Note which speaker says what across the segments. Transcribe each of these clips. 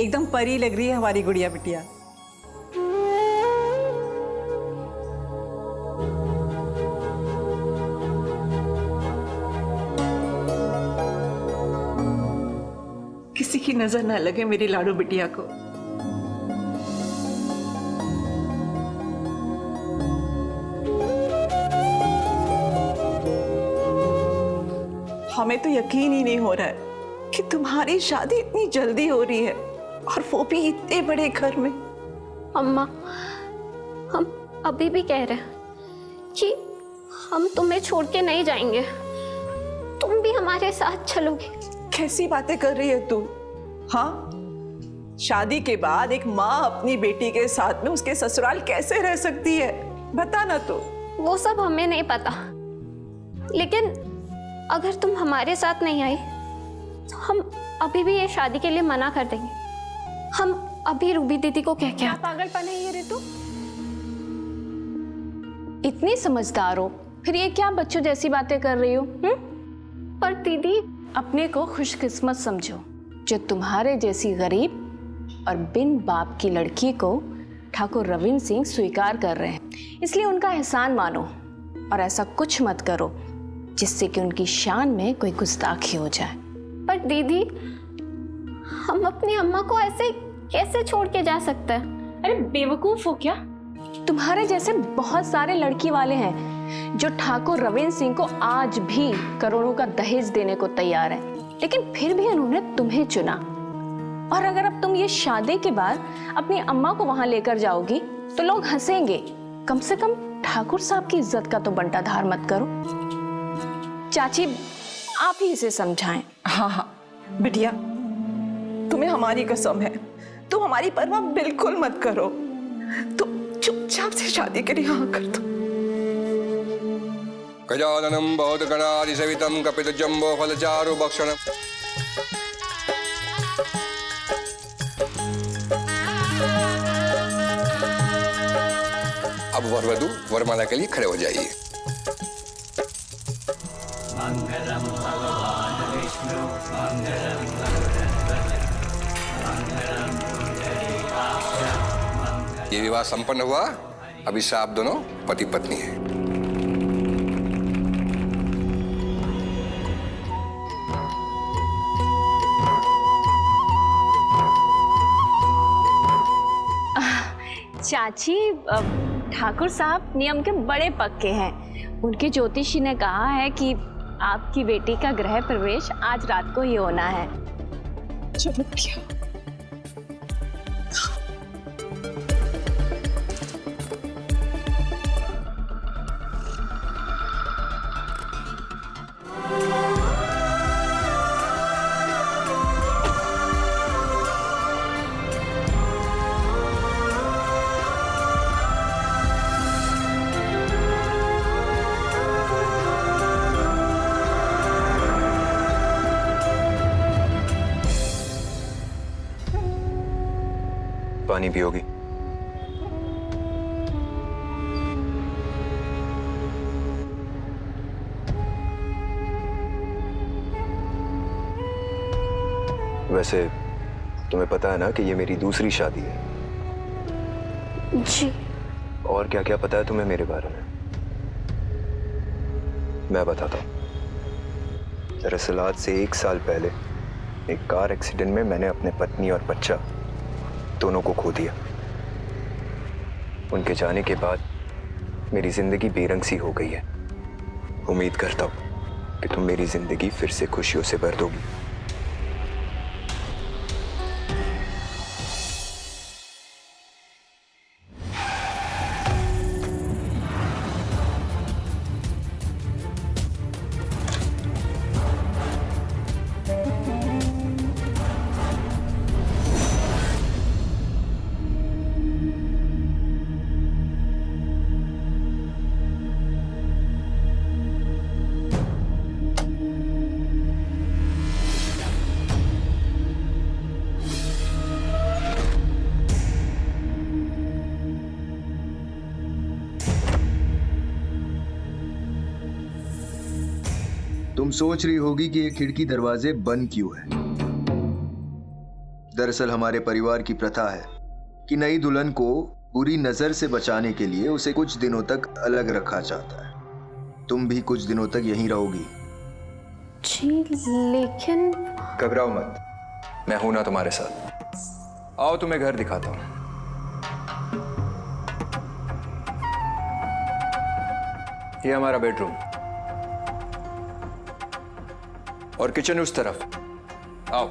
Speaker 1: एकदम परी लग रही है हमारी गुड़िया बिटिया। किसी की नजर ना लगे मेरी लाडू बिटिया को। हमें तो यकीन ही नहीं हो रहा है कि तुम्हारी शादी इतनी जल्दी हो रही है, और वो भी इतने बड़े घर में।
Speaker 2: अम्मा, हम अभी भी कह रहे हैं कि हम तुम्हें छोड़ के नहीं जाएंगे, तुम भी हमारे साथ चलोगे।
Speaker 1: कैसी बातें कर रही है तू? हाँ, शादी के बाद एक माँ अपनी बेटी के साथ में उसके ससुराल कैसे रह सकती है? बता ना तू।
Speaker 2: वो सब हमें नहीं पता, लेकिन अगर तुम हमारे साथ नहीं आई तो हम अभी भी ये शादी के लिए मना कर देंगे। हम अभी रूबी दीदी को कह के
Speaker 3: पागलपन है ये रितु? इतनी समझदार हो, फिर ये क्या बच्चों जैसी बातें कर रही हो?
Speaker 2: पर दीदी,
Speaker 3: अपने को खुशकिस्मत समझो जो तुम्हारे जैसी गरीब और बिन बाप की लड़की को ठाकुर रविंद्र सिंह स्वीकार कर रहे हैं, इसलिए उनका एहसान मानो और ऐसा कुछ मत करो जिससे कि उनकी शान में कोई गुस्ताखी हो जाए।
Speaker 2: पर दीदी, हम अपनी अम्मा को ऐसे कैसे छोड़ के जा सकते हैं?
Speaker 3: अरे बेवकूफ हो क्या? तुम्हारे जैसे बहुत सारे लड़की वाले हैं जो ठाकुर रविंद्र सिंह को आज भी करोड़ों का दहेज देने को तैयार हैं, लेकिन फिर भी उन्होंने तुम्हें चुना। और अगर अब तुम ये शादी के बाद अपनी अम्मा को वहां लेकर जाओगी तो लोग हंसेंगे। कम से कम ठाकुर साहब की इज्जत का तो बंटाधार मत करो। चाची, आप ही इसे समझाएं।
Speaker 1: हाँ हाँ बिटिया, तुम्हें हमारी कसम है, तुम हमारी परवाह बिल्कुल मत करो। तुम चुपचाप से शादी के लिए हाँ कर दो।
Speaker 4: गजाननं भूतगणाधिसेवितं कपितजम्बो फलचारु भक्षणम्। अब वर वधू वरमाला के लिए खड़े हो जाइए। मंगलम भगवान विष्णु मंगलम गरुड़ध्वज। ये विवाह संपन्न हुआ, अभी से आप दोनों पति पत्नी हैं।
Speaker 3: चाची, ठाकुर साहब नियम के बड़े पक्के हैं। उनके ज्योतिषी ने कहा है कि आपकी बेटी का गृह प्रवेश आज रात को ही होना है।
Speaker 1: चलो क्या?
Speaker 5: पानी पियोगी? वैसे तुम्हें पता है ना कि ये मेरी दूसरी शादी है।
Speaker 2: जी।
Speaker 5: और क्या क्या पता है तुम्हें मेरे बारे में? मैं बताता हूँ। दरअसल आज से 1 साल पहले एक कार एक्सीडेंट में मैंने अपने पत्नी और बच्चा दोनों को खो दिया। उनके जाने के बाद मेरी जिंदगी बेरंग सी हो गई है। उम्मीद करता हूं कि तुम मेरी जिंदगी फिर से खुशियों से भर दोगी।
Speaker 6: तुम सोच रही होगी कि ये खिड़की दरवाजे बंद क्यों है।
Speaker 5: दरअसल हमारे परिवार की प्रथा है कि नई दुल्हन को बुरी नजर से बचाने के लिए उसे कुछ दिनों तक अलग रखा जाता है। तुम भी कुछ दिनों तक यहीं रहोगी।
Speaker 2: जी लेकिन
Speaker 5: घबराओ मत, मैं हूं ना तुम्हारे साथ। आओ तुम्हें घर दिखाता हूं। ये हमारा बेडरूम और किचन उस तरफ। आओ।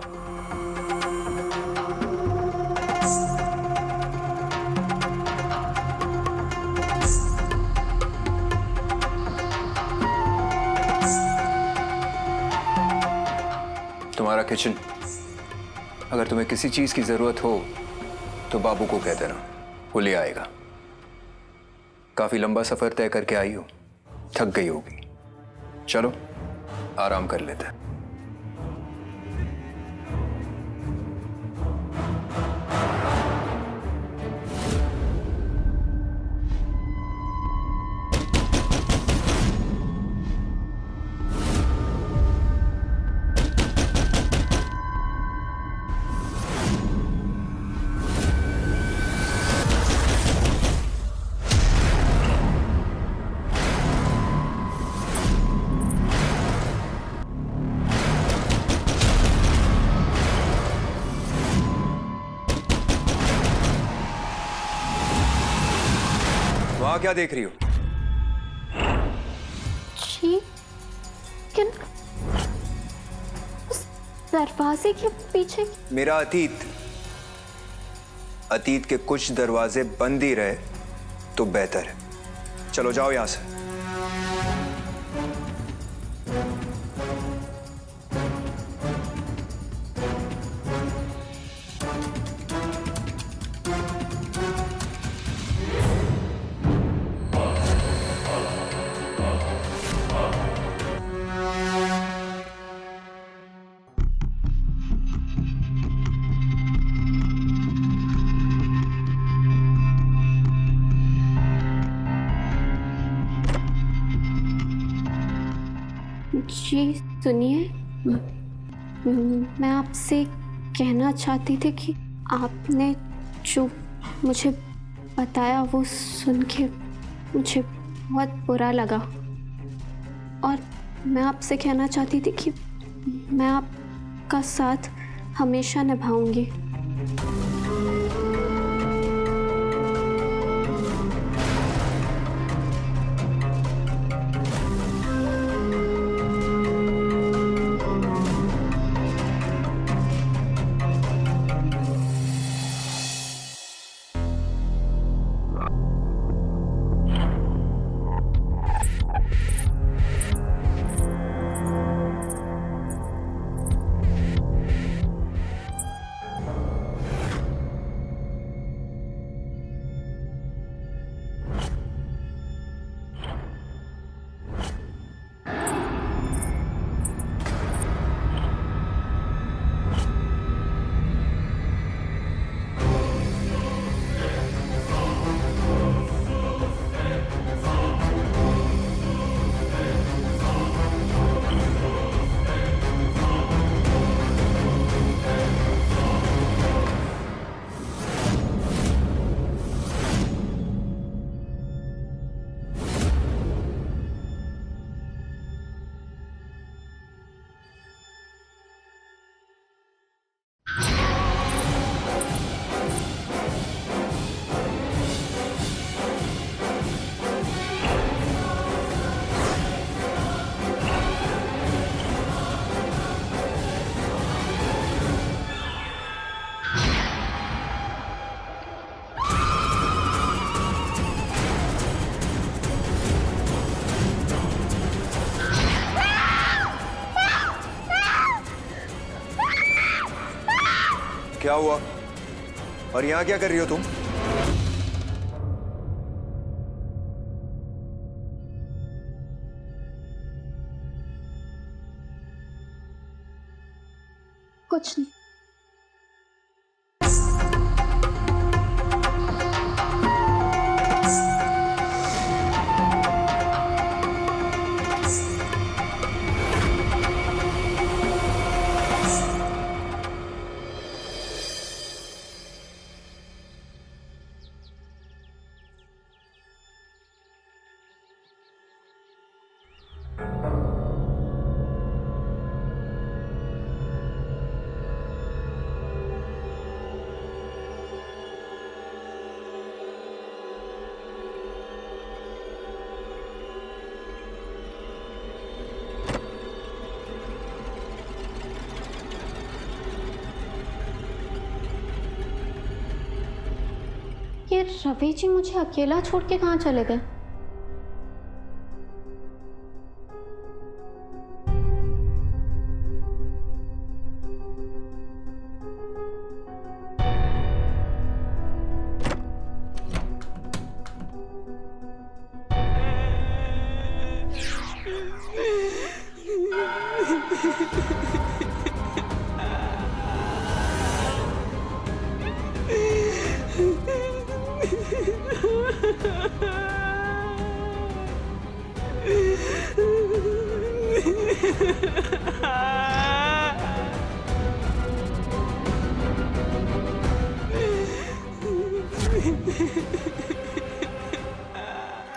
Speaker 5: तुम्हारा किचन, अगर तुम्हें किसी चीज की जरूरत हो तो बाबू को कह देना, वो ले आएगा। काफी लंबा सफर तय करके आई हो, थक गई होगी। चलो आराम कर लेते हैं। वहां क्या देख रही हो?
Speaker 2: जी लेकिन उस दरवाजे के पीछे
Speaker 5: मेरा अतीत के कुछ दरवाजे बंद ही रहे तो बेहतर है। चलो जाओ यहां से।
Speaker 2: जी सुनिए, मैं आपसे कहना चाहती थी कि आपने जो मुझे बताया वो सुन के मुझे बहुत बुरा लगा, और मैं आपसे कहना चाहती थी कि मैं आपका साथ हमेशा निभाऊंगी। क्या हुआ? और यहां क्या कर रही हो तुम? कुछ नहीं। ये रवि जी मुझे अकेला छोड़ के कहाँ चले गए?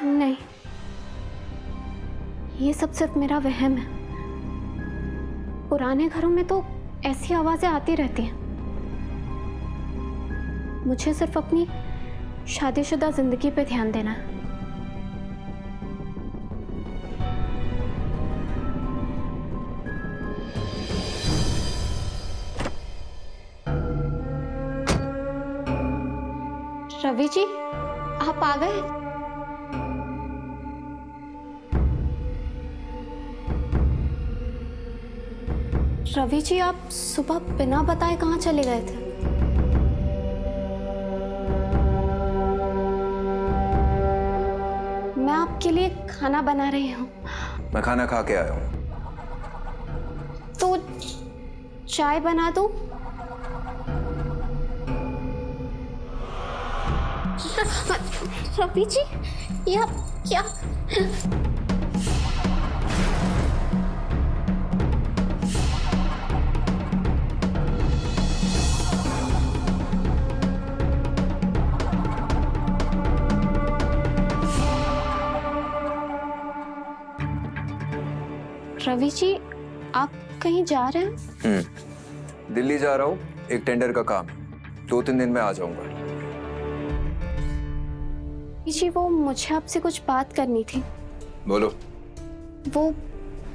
Speaker 2: नहीं, ये सब सिर्फ मेरा वहम है। पुराने घरों में तो ऐसी आवाजें आती रहती हैं। मुझे सिर्फ अपनी शादीशुदा जिंदगी पे ध्यान देना है। रवि जी, आप आ गए? रवि जी, आप सुबह बिना बताए कहाँ चले गए थे? मैं आपके लिए खाना बना रही हूँ।
Speaker 5: मैं खाना खा के आया हूँ।
Speaker 2: तो चाय बना दूँ? रवि जी, ये आप क्या? रवि जी, आप कहीं जा रहे हैं?
Speaker 5: दिल्ली जा रहा हूँ, एक टेंडर का काम है। 2-3 दिन में आ जाऊंगा।
Speaker 2: जी, वो मुझे आपसे कुछ बात करनी थी।
Speaker 5: बोलो।
Speaker 2: वो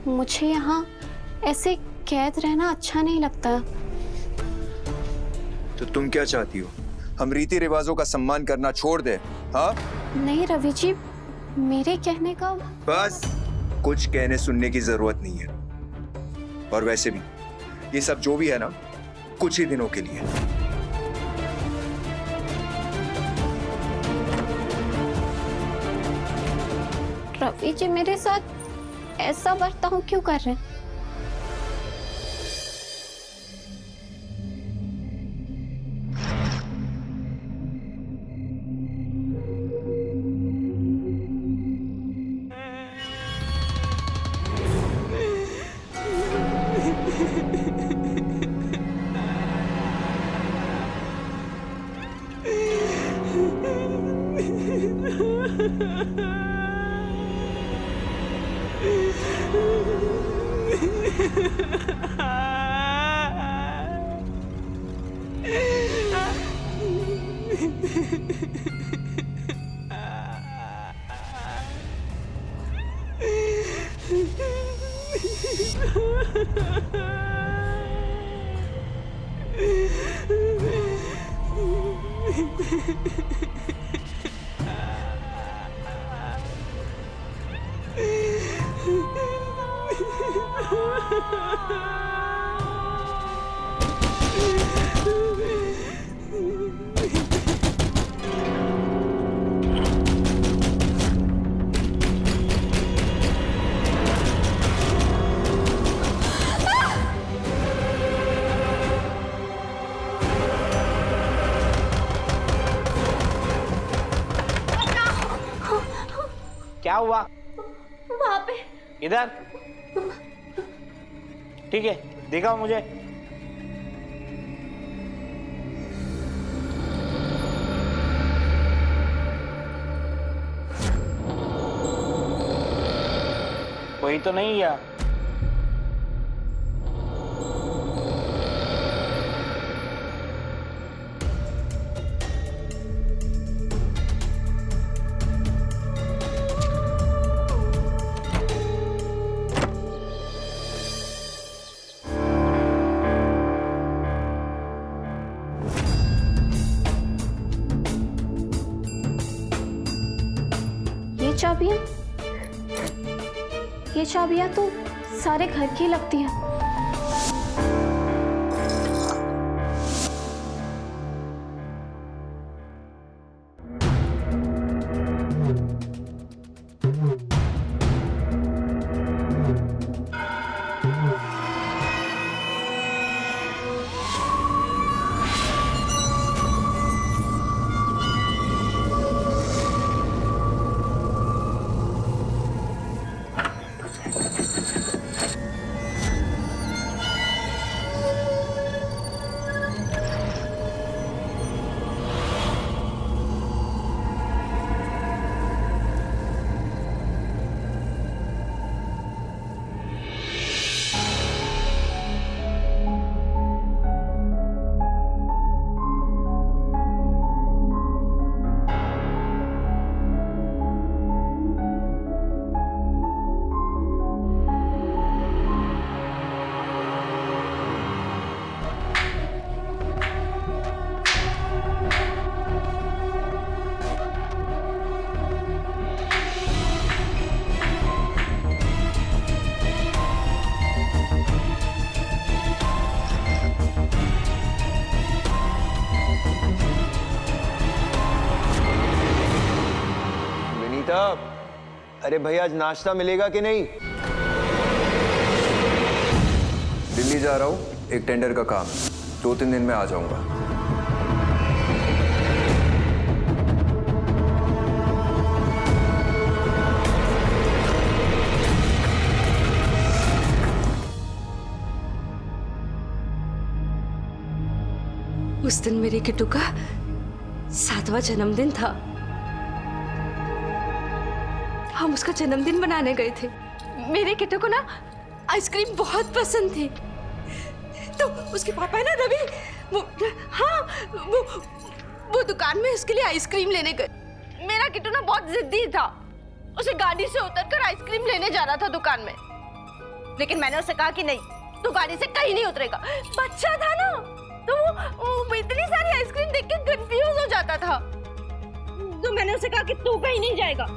Speaker 2: मुझे यहाँ ऐसे कैद रहना अच्छा नहीं लगता।
Speaker 5: तो तुम क्या चाहती हो? हम रीति रिवाजों का सम्मान करना छोड़ दे? हाँ?
Speaker 2: नहीं रवि जी, मेरे कहने का
Speaker 5: बस, कुछ कहने सुनने की जरूरत नहीं है। और वैसे भी ये सब जो भी है ना, कुछ ही दिनों के लिए।
Speaker 2: रवि जी मेरे साथ ऐसा बर्ताव क्यों कर रहे हैं?
Speaker 6: क्या हुआ?
Speaker 2: वहां पे
Speaker 6: इधर। ठीक है, दिखाओ मुझे। कोई तो नहीं है।
Speaker 2: ये चाबियां तो सारे घर की लगती हैं।
Speaker 7: अरे भैया आज नाश्ता मिलेगा कि नहीं?
Speaker 5: दिल्ली जा रहा हूँ, एक टेंडर का काम, 2-3 दिन में आ जाऊंगा।
Speaker 8: उस दिन मेरे किट्टू का 7वां जन्मदिन था। हम उसका जन्मदिन मनाने गए थे। मेरे किट्टू को ना आइसक्रीम बहुत पसंद थी, तो उसके पापा है ना रवि, वो दुकान में उसके लिए आइसक्रीम लेने गए। मेरा किट्टू ना बहुत जिद्दी था, उसे गाड़ी से उतरकर आइसक्रीम लेने जाना था दुकान में, लेकिन मैंने उसे कहा कि नहीं, तू गाड़ी से कहीं नहीं उतरेगा। बच्चा था ना, तो वो इतनी सारी आइसक्रीम देख के कंफ्यूज हो जाता था, तो मैंने उसे कहा कि तू कहीं नहीं जाएगा,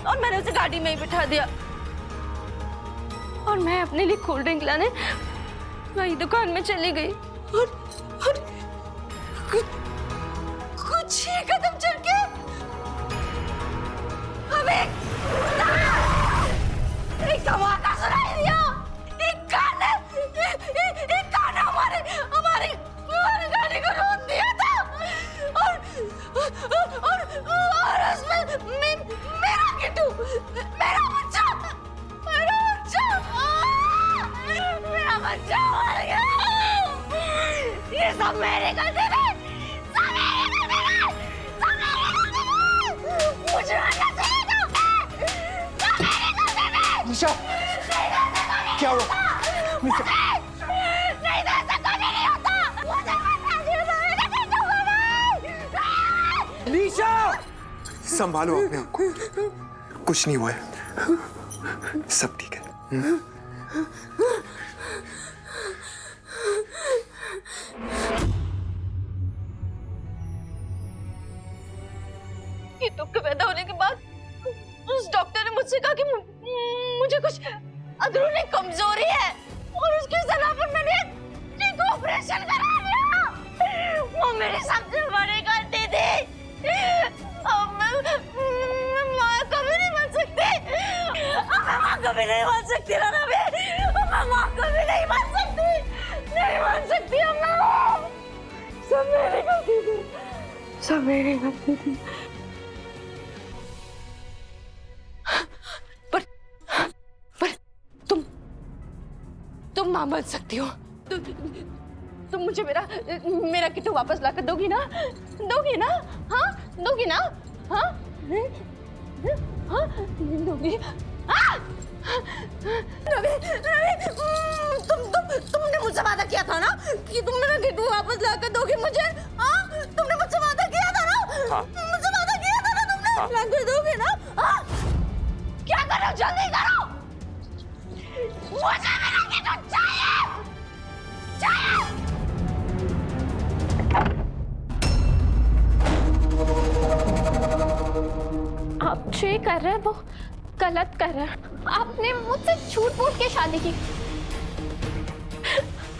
Speaker 8: और मैंने उसे गाड़ी में ही बिठा दिया और मैं अपने लिए कोल्ड ड्रिंक लाने वही दुकान में चली गई। और कुछ ही कदम चल के हमें एक धमाका सुनाई दिया। एक कार ने हमारी गाड़ी को रोक दिया था, और उसमें मेरा किट्टू, मेरा बच्चा मर गया। ये सब मेरे गलती है, मुझे
Speaker 7: निशा, क्या हुआ?
Speaker 8: नहीं दे सकता, नहीं होता, मुझे
Speaker 7: निशा,
Speaker 9: संभालो अपने आप को, कुछ नहीं हुआ है, सब ठीक है।
Speaker 8: ये दुख पैदा होने के बाद उस डॉक्टर ने मुझसे कहा कि मुझे कुछ अंदरूनी कमजोरी है, और उसकी सलाह पर मैंने एक ऑपरेशन करा लिया। वो मेरी सबसे बड़ी गलती थी। अब मैं माँ कभी नहीं बन सकती, मैं माँ कभी नहीं बन सकती ना रवि, मैं माँ कभी नहीं बन सकती, नहीं बन सकती। अब मैं सब मेरी गलती थी, सब मेरी गलती थी। तुम मां बन सकती हो, तुम मुझे मेरा किट्टू वापस लाकर दोगी ना? दोगी ना? हाँ दोगी ना? हाँ हाँ दोगी? हाँ रवि, तुमने मुझसे वादा किया था ना कि तुम मेरा किट्टू वापस लाकर दोगी मुझे? हाँ तुमने मुझसे वादा किया था ना? हाँ मुझसे वादा किया था ना तुमने? हाँ। लाकर दोगी ना? हाँ क्या करो, जल्दी करो, मुझे मेरा किट्टू चाहिए, चाहिए।
Speaker 3: आप
Speaker 2: जो ये कर रहा है वो गलत कर रहा है। आपने मुझसे झूठ बोल के शादी की।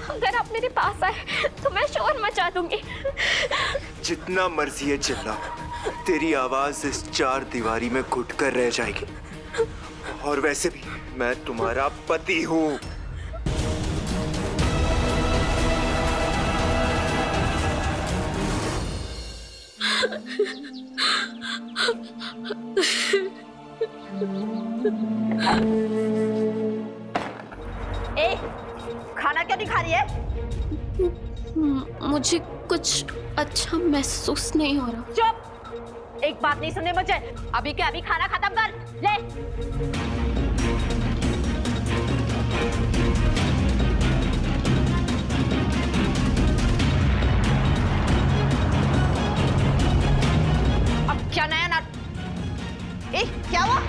Speaker 2: अगर आप मेरे पास आए तो मैं शोर मचा दूंगी।
Speaker 9: जितना मर्जी है चिल्ला, तेरी आवाज इस चार दीवारी में घुट कर रह जाएगी। और वैसे भी मैं तुम्हारा पति हूँ।
Speaker 8: ए, खाना क्यों नहीं खा रही है?
Speaker 2: मुझे कुछ अच्छा महसूस नहीं हो रहा।
Speaker 8: चुप! एक बात नहीं सुनने मुझे। अभी के अभी खाना खत्म कर ले। अब क्या नया नाट? ए, क्या हुआ?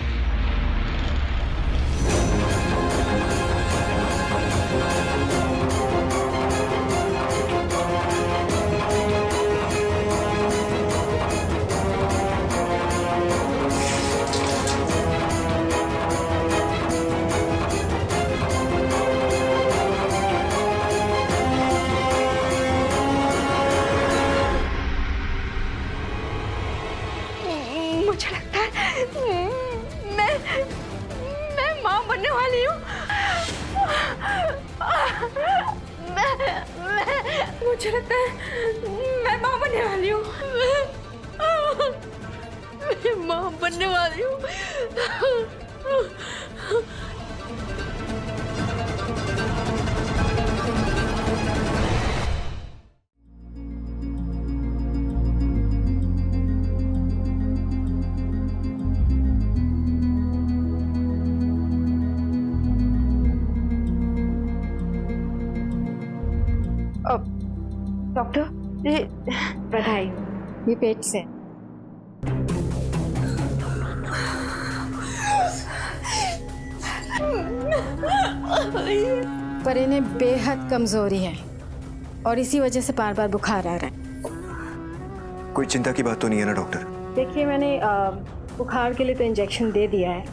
Speaker 1: मुझे लगता है मैं माँ बनने वाली हूँ। मुझे लगता है मैं माँ बनने वाली हूँ। मैं माँ बनने वाली हूँ। डॉक्टर, ये
Speaker 10: बधाई, ये पेट से। पर इन्हें बेहद कमजोरी है और इसी वजह से बार बार बुखार आ रहा है।
Speaker 9: कोई चिंता की बात तो नहीं है ना डॉक्टर?
Speaker 10: देखिए, मैंने बुखार के लिए तो इंजेक्शन दे दिया है,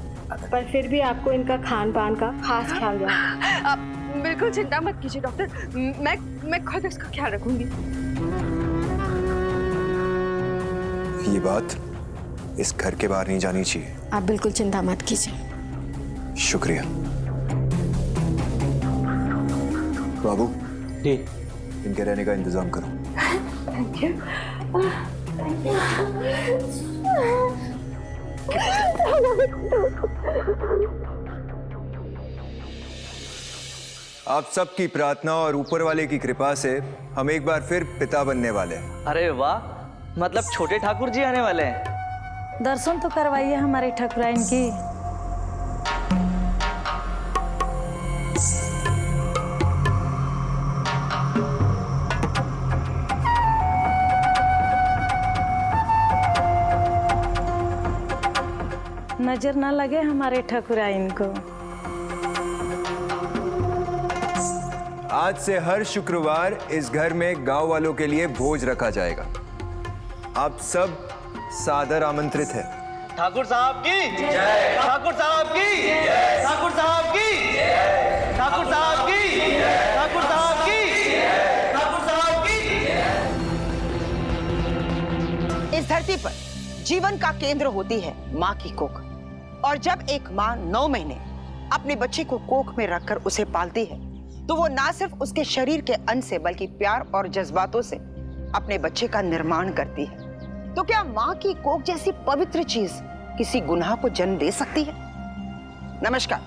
Speaker 10: पर फिर भी आपको इनका खान पान का खास ख्याल रखना।
Speaker 1: आप बिल्कुल चिंता मत कीजिए डॉक्टर, मैं खुद इसका ख्याल रखूंगी।
Speaker 9: ये बात इस घर के बाहर नहीं जानी चाहिए।
Speaker 10: आप बिल्कुल चिंता मत कीजिए।
Speaker 9: शुक्रिया। बाबू
Speaker 6: जी।
Speaker 9: इनके रहने का इंतजाम करो।
Speaker 1: Thank you.
Speaker 5: आप सबकी प्रार्थना और ऊपर वाले की कृपा से हम एक बार फिर पिता बनने वाले हैं।
Speaker 6: अरे वाह, मतलब छोटे ठाकुर जी आने वाले हैं।
Speaker 10: दर्शन तो करवाइए हमारे ठकुराइन की। नजर ना लगे हमारे ठकुराइन को।
Speaker 5: आज से हर शुक्रवार इस घर में गांव वालों के लिए भोज रखा जाएगा। आप सब सादर आमंत्रित हैं।
Speaker 6: ठाकुर साहब की जय, ठाकुर साहब की जय, ठाकुर साहब की जय, ठाकुर साहब की जय, ठाकुर साहब की जय, ठाकुर साहब की जय।
Speaker 11: इस धरती पर जीवन का केंद्र होती है माँ की कोख, और जब एक माँ 9 महीने अपने बच्चे को कोख में रखकर उसे पालती है तो वो ना सिर्फ उसके शरीर के अंग से बल्कि प्यार और जज्बातों से अपने बच्चे का निर्माण करती है। तो क्या माँ की कोख जैसी पवित्र चीज किसी गुनाह को जन्म दे सकती है? नमस्कार,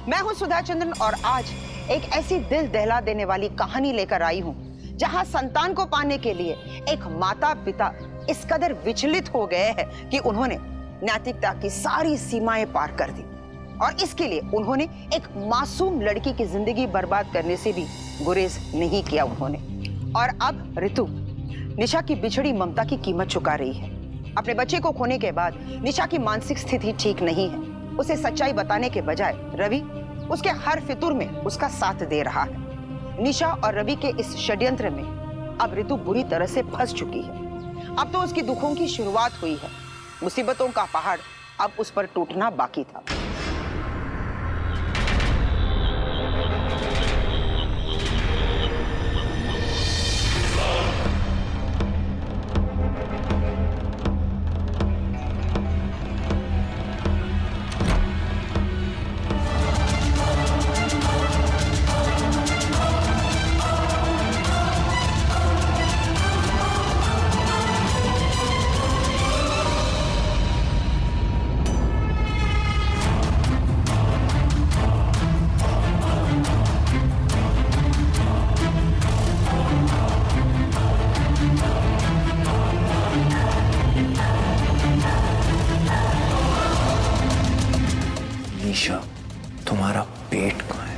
Speaker 11: मैं हूँ सुधा चंद्रन और आज एक ऐसी दिल दहला देने वाली कहानी लेकर आई हूँ जहाँ संतान को पाने के लिए एक माता पिता इस कदर विचलित हो गए हैं कि उन्होंने नैतिकता की सारी सीमाएं पार कर दी, और इसके लिए उन्होंने एक मासूम लड़की की जिंदगी बर्बाद करने से भी गुरेज नहीं किया उन्होंने। और अब ऋतु निशा की बिछड़ी ममता की कीमत चुका रही है। अपने बच्चे को खोने के बाद निशा की मानसिक स्थिति ठीक नहीं है। उसे सच्चाई बताने के बजाय रवि उसके हर फितूर में उसका साथ दे रहा है। निशा और रवि के इस षड्यंत्र में अब ऋतु बुरी तरह से फंस चुकी है। अब तो उसकी दुखों की शुरुआत हुई है। मुसीबतों का पहाड़ अब उस पर टूटना बाकी था।
Speaker 5: निशा, तुम्हारा पेट कहाँ है?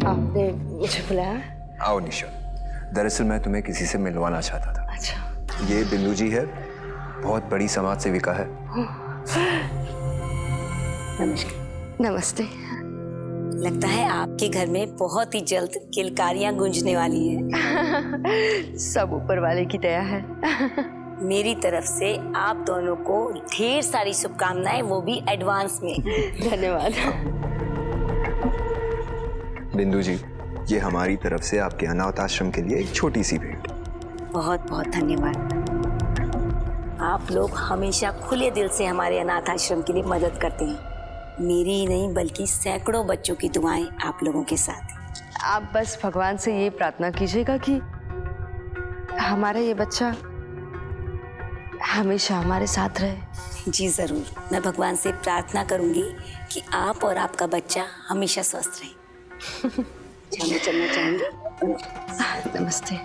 Speaker 10: आपने मुझे बुलाया?
Speaker 5: आओ निशा, दरअसल मैं तुम्हें किसी से मिलवाना चाहता था।
Speaker 10: अच्छा।
Speaker 5: ये बिंदु जी है, बहुत बड़ी समाज सेविका है।
Speaker 10: नमस्ते।
Speaker 8: लगता है आपके घर में बहुत ही जल्द किलकारियां गूंजने वाली हैं।
Speaker 10: सब ऊपर वाले की दया है।
Speaker 8: मेरी तरफ से आप दोनों को ढेर सारी शुभकामनाएं, वो भी एडवांस में।
Speaker 10: धन्यवाद।
Speaker 5: बिंदु जी, ये हमारी तरफ से आपके अनाथ आश्रम के लिए एक छोटी सी भेंट।
Speaker 8: बहुत बहुत धन्यवाद। आप लोग हमेशा खुले दिल से हमारे अनाथ आश्रम के लिए मदद करते हैं। मेरी ही नहीं बल्कि सैकड़ों बच्चों की दुआएं आप लोगों के साथ हैं।
Speaker 10: आप बस भगवान से ये प्रार्थना कीजिएगा कि हमारा ये बच्चा हमेशा हमारे साथ रहे।
Speaker 8: जी जरूर, मैं भगवान से प्रार्थना करूंगी कि आप और आपका बच्चा हमेशा स्वस्थ रहे। चलना चाहेंगे?
Speaker 10: नमस्ते।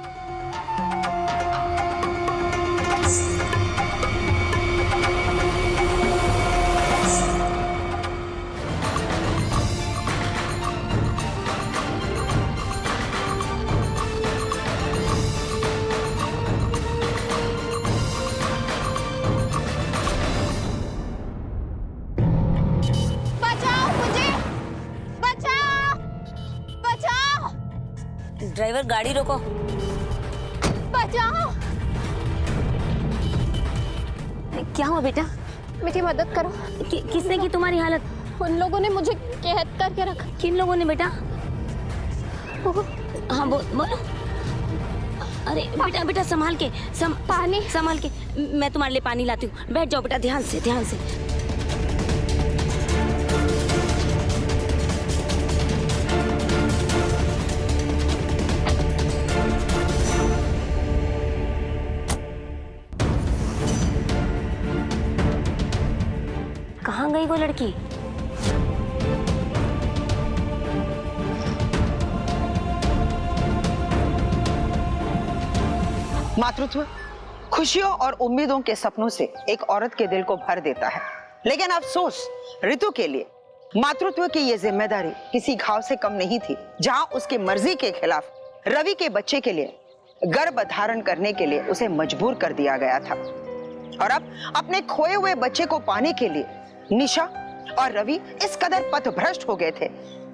Speaker 8: ड्राइवर, गाड़ी रोको।
Speaker 2: बचाओ!
Speaker 8: क्या हुआ बेटा?
Speaker 2: मेरी मदद करो।
Speaker 8: किसने की तुम्हारी हालत?
Speaker 2: उन लोगों ने मुझे कैद करके रखा।
Speaker 8: किन लोगों ने बेटा? हाँ बोलो। अरे बेटा बेटा संभाल के, पानी संभाल के। मैं तुम्हारे लिए पानी लाती हूँ। बैठ जाओ बेटा, ध्यान से ध्यान से। कहाँ गई वो लड़की?
Speaker 11: मातृत्व खुशियों और उम्मीदों के सपनों से एक औरत के दिल को भर देता है, लेकिन अफसोस ऋतु के लिए मातृत्व की ये जिम्मेदारी किसी घाव से कम नहीं थी, जहां उसकी मर्जी के खिलाफ रवि के बच्चे के लिए गर्भ धारण करने के लिए उसे मजबूर कर दिया गया था। और अब अपने खोए हुए बच्चे को पाने के लिए निशा और रवि इस कदर पथभ्रष्ट हो गए थे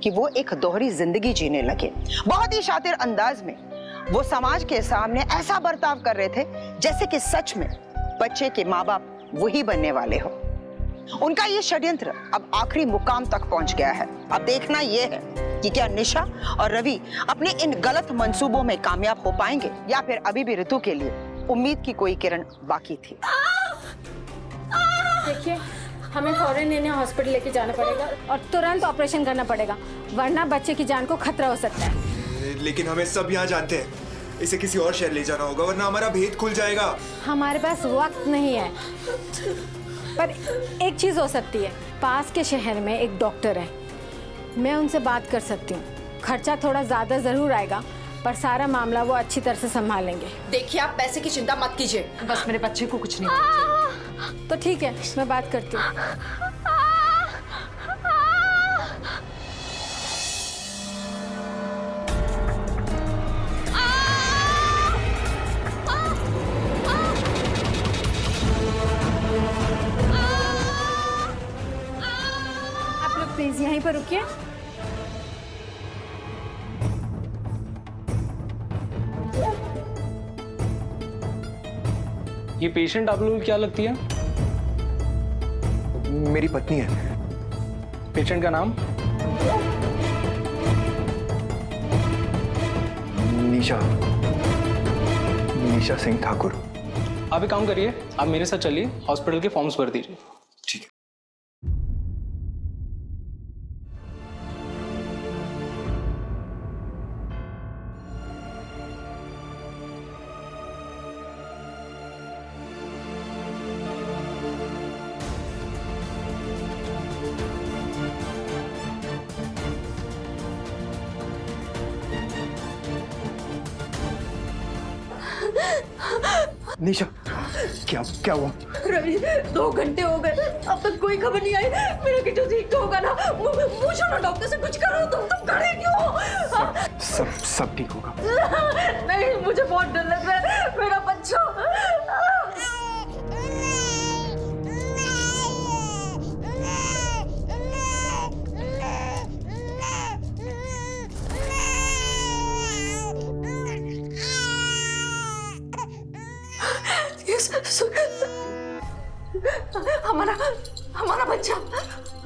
Speaker 11: कि वो एक दोहरी जिंदगी जीने लगे। बहुत ही शातिर अंदाज में वो समाज के सामने ऐसा बर्ताव कर रहे थे जैसे कि सच में बच्चे के माँ बाप वही बनने वाले हो। उनका ये षड्यंत्र अब आखिरी मुकाम तक पहुंच गया है। अब देखना ये है कि क्या निशा और रवि अपने इन गलत मंसूबों में कामयाब हो पाएंगे या फिर अभी भी ऋतु के लिए उम्मीद की कोई किरण बाकी थी।
Speaker 10: देखिए, हमें फौरन इन्हें हॉस्पिटल लेके जाना पड़ेगा और तुरंत ऑपरेशन करना पड़ेगा, वरना बच्चे की जान को खतरा हो सकता है।
Speaker 9: लेकिन हमें सब यहाँ जानते हैं, इसे किसी और शहर ले जाना होगा वरना हमारा भेद खुल जाएगा।
Speaker 10: हमारे पास वक्त नहीं है, पर एक चीज हो सकती है। पास के शहर में एक डॉक्टर है, मैं उनसे बात कर सकती हूँ। खर्चा थोड़ा ज्यादा जरूर आएगा, पर सारा मामला वो अच्छी तरह से संभालेंगे।
Speaker 1: देखिए, आप पैसे की चिंता मत कीजिए, बस मेरे बच्चे को कुछ नहीं होना।
Speaker 10: तो ठीक है, मैं बात करती हूँ। देखिए।
Speaker 6: ये पेशेंट आप लोगों की क्या लगती है?
Speaker 5: मेरी पत्नी है।
Speaker 6: पेशेंट का नाम?
Speaker 5: निशा सिंह ठाकुर।
Speaker 6: आप एक काम करिए, आप मेरे साथ चलिए, हॉस्पिटल के फॉर्म्स भर दीजिए।
Speaker 5: ठीक है। निशा, क्या हुआ?
Speaker 8: रवि, 2 घंटे हो गए, अब तक कोई खबर नहीं आई। मेरा किट्टू ठीक तो होगा ना? पूछो ना डॉक्टर से, कुछ करो। तुम खड़े क्यों?
Speaker 5: सब ठीक होगा।
Speaker 8: नहीं, मुझे बहुत डर लग रहा है। मेरा बच्चा।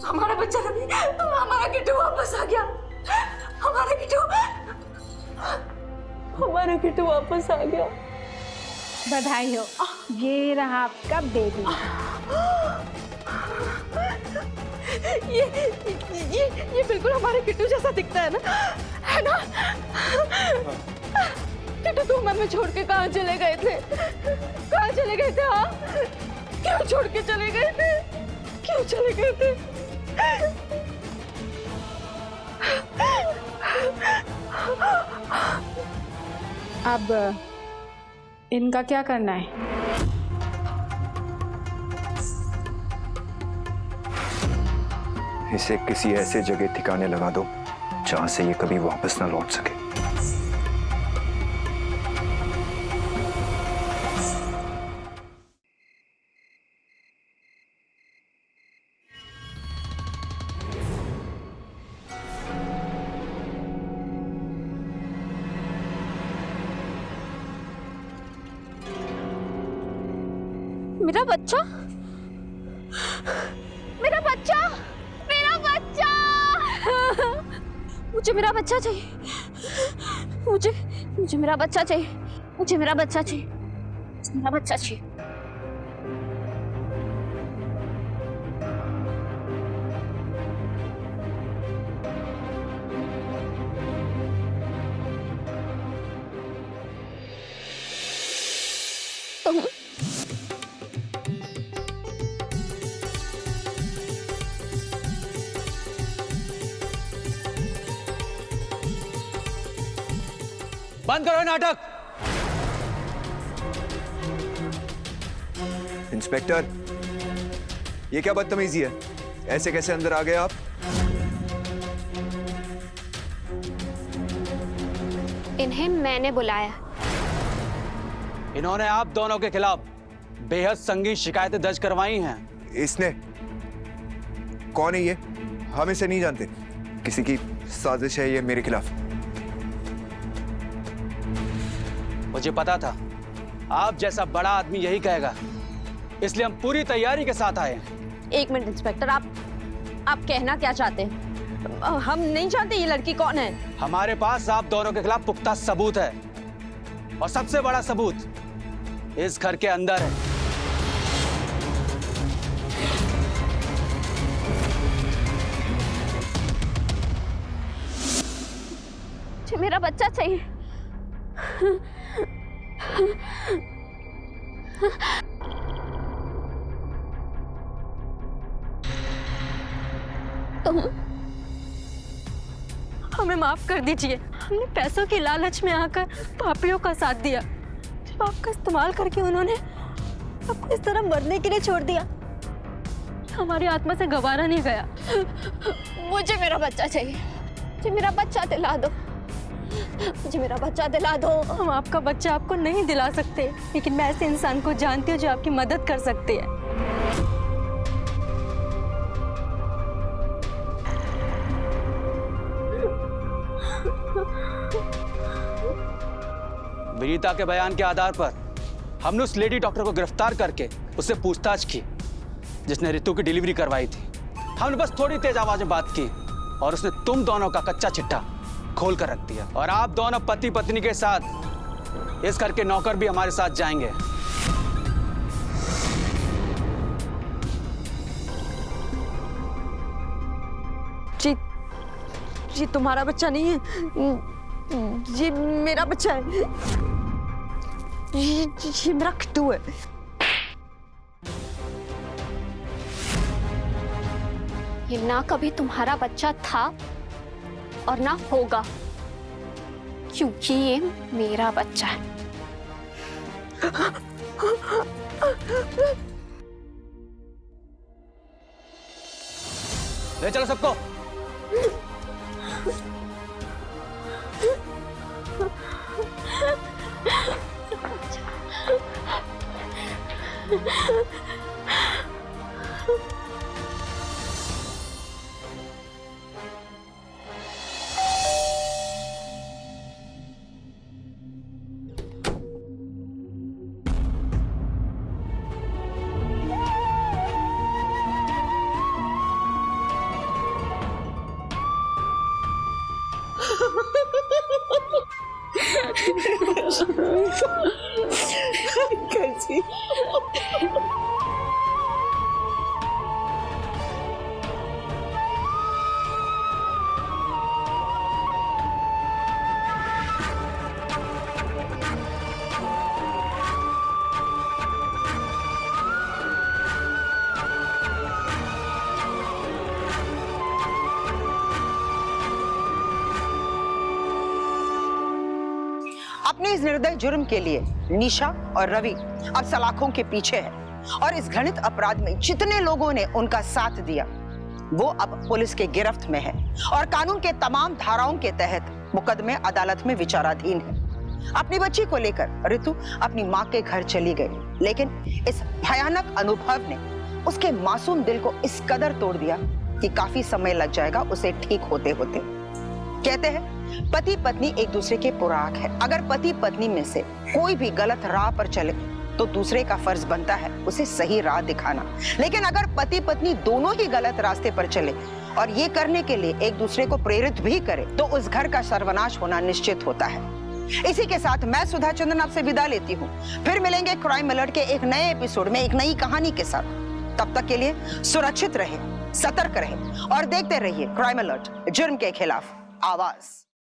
Speaker 8: हमारा बच्चा रवि, हमारा किट्टू वापस आ गया। हमारा किट्टू वापस आ गया।
Speaker 10: बधाई हो, ये रहा आपका बेबी।
Speaker 8: ये बिल्कुल हमारे किट्टू जैसा दिखता है ना? है ना? किट्टू, तुम हमें छोड़ के कहाँ चले गए थे? कहाँ चले गए थे? हाँ, क्यों छोड़ के चले गए थे? क्यों चले गए थे?
Speaker 10: अब इनका क्या करना है?
Speaker 5: इसे किसी ऐसे जगह ठिकाने लगा दो जहां से ये कभी वापस ना लौट सके।
Speaker 2: मेरा बच्चा, मेरा बच्चा, मेरा बच्चा। मुझे मेरा बच्चा चाहिए। मुझे मेरा बच्चा चाहिए। मुझे मेरा बच्चा चाहिए। मेरा बच्चा चाहिए। तुम
Speaker 6: बंद करो नाटक।
Speaker 5: इंस्पेक्टर, ये क्या बदतमीजी है? ऐसे कैसे अंदर आ गए आप?
Speaker 2: इन्हें मैंने बुलाया।
Speaker 6: इन्होंने आप दोनों के खिलाफ बेहद संगीन शिकायतें दर्ज करवाई हैं।
Speaker 5: इसने? कौन है ये? हम इसे नहीं जानते। किसी की साजिश है ये मेरे खिलाफ।
Speaker 6: मुझे पता था आप जैसा बड़ा आदमी यही कहेगा, इसलिए हम पूरी तैयारी के साथ आए हैं।
Speaker 8: 1 मिनट इंस्पेक्टर, आप कहना क्या चाहते हैं? हम नहीं जानते ये लड़की कौन है।
Speaker 6: हमारे पास आप दोनों के खिलाफ पुख्ता सबूत है, और सबसे बड़ा सबूत इस घर के अंदर है।
Speaker 2: मुझे मेरा बच्चा चाहिए। तुम
Speaker 8: हमें माफ कर दीजिए। हमने पैसों की लालच में आकर पापियों का साथ दिया। जब आपका इस्तेमाल करके उन्होंने आपको इस तरह मरने के लिए छोड़ दिया, हमारी आत्मा से गवारा नहीं गया।
Speaker 2: मुझे मेरा बच्चा चाहिए। मुझे मेरा बच्चा दिला दो। मुझे मेरा बच्चा दिला दो।
Speaker 8: हम आपका बच्चा आपको नहीं दिला सकते, लेकिन मैं ऐसे इंसान को जानती हूँ जो आपकी मदद कर सकती है।
Speaker 6: विनीता के बयान के आधार पर हमने उस लेडी डॉक्टर को गिरफ्तार करके उससे पूछताछ की जिसने रितु की डिलीवरी करवाई थी। हमने बस थोड़ी तेज आवाज में बात की और उसने तुम दोनों का कच्चा चिट्ठा खोल कर रख दिया। और आप दोनों पति पत्नी के साथ इस घर के नौकर भी हमारे साथ जाएंगे।
Speaker 8: जी तुम्हारा बच्चा नहीं है, ये मेरा बच्चा है। ये मेरा किट्टू है।
Speaker 2: ये ना कभी तुम्हारा बच्चा था और ना होगा, क्योंकि ये मेरा बच्चा है।
Speaker 6: ले चलो सबको।
Speaker 1: कैसी
Speaker 11: अपने इस निर्दय जुर्म के लिए निशा और रवि अब सलाखों के पीछे है और इस घृणित अपराध में जितने लोगों ने उनका साथ दिया वो अब पुलिस के गिरफ्त में है और कानून के तमाम धाराओं के तहत मुकदमे अदालत में विचाराधीन है। अपनी बच्ची को लेकर ऋतु अपनी मां के घर चली गई, लेकिन इस भयानक अनुभव ने उसके मासूम दिल को इस कदर तोड़ दिया कि काफी समय लग जाएगा उसे ठीक होते होते। कहते हैं पति पत्नी एक दूसरे के पुराक है। अगर पति पत्नी में से कोई भी गलत राह पर चले तो दूसरे का फर्ज बनता है उसे सही राह दिखाना, लेकिन अगर पति पत्नी दोनों ही गलत रास्ते पर चले और ये करने के लिए एक दूसरे को प्रेरित भी करे तो उस घर का सर्वनाश होना निश्चित होता है। इसी के साथ मैं सुधा चंदन आपसे विदा लेती हूँ। फिर मिलेंगे क्राइम अलर्ट के एक नए एपिसोड में एक नई कहानी के साथ। तब तक के लिए सुरक्षित रहे, सतर्क रहे और देखते रहिए क्राइम अलर्ट, जुर्म के खिलाफ आवाज।